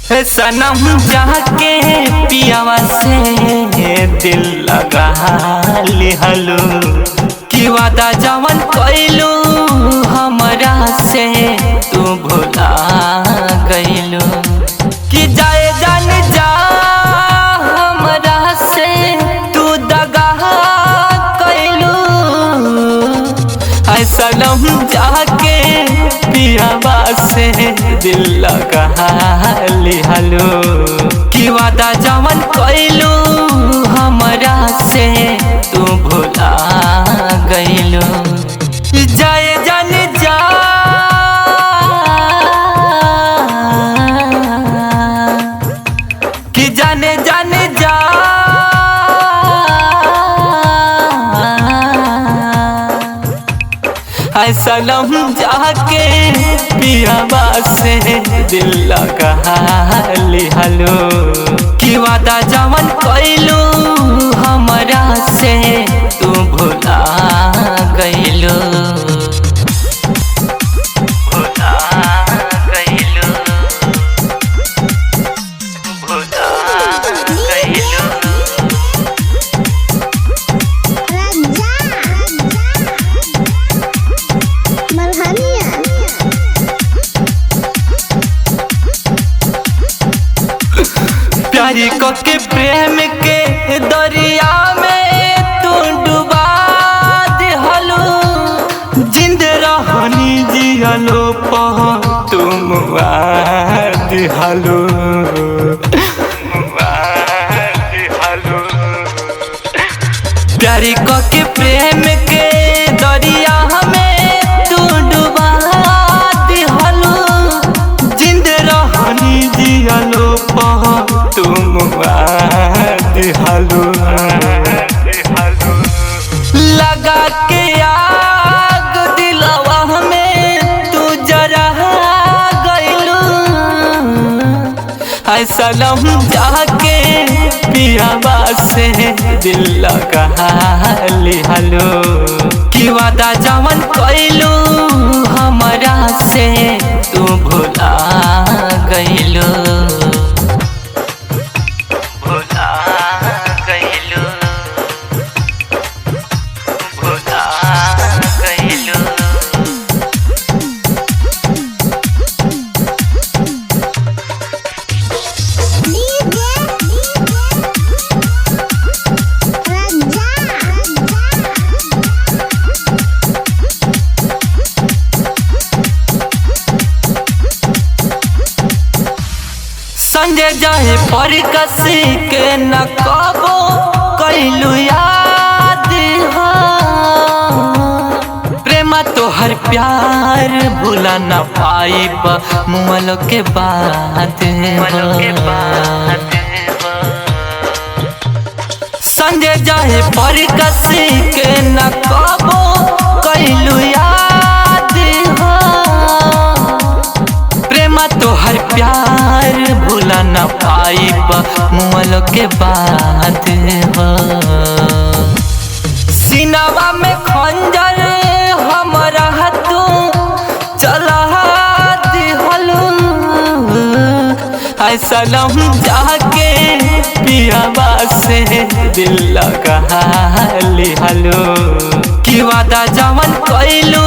सनम जाके पियावा से दिल लगा लिहलू कि वादा जवन कैलू हमरा से तू भुला गइलू कि जाए जान जा हमरा से तू दगा कैलू। सनम जाके पियावा से दिल लगा लिहलू कि वादा जवन कैलू हमरा से तू भुला गइलू। जाए जान जा कि जाने जाने जा सनम जाके पियावा से दिल लगा लिहलू कि वादा जवन कैलू हमरा से तू भुला गइलू। प्यारी को के प्रेम के दरिया में तू डुबा दिहलू जिंद रहनी जियलो पह तुम दिहलू। प्यारी को के प्रेम के दरिया में तू डुबा दिहलू जिंद रहनी जियलो पह तुम दिहलू। लगा के आग दिलवा में तू जरा गइलू। सनम जाके पियावा से दिल लगा लिहलू कि वादा जवन कैलू हमरा से तू भुला गइलू। संजय जाए पर कसी के न कबो कैलू याद हो प्रेमा तोहर प्यार भूला न पाइब मुअल के बाद। संजय जाए पर कसी के न कबो कैलू याद हो प्रेमा तोहर प्यार भूला न पाइब मुअल के बाद हो। सीनावा में खंजर हमरा तू चला दिहलू। सनम जाके पियावा से दिल लगा लिहलू कि वादा जवन कैलू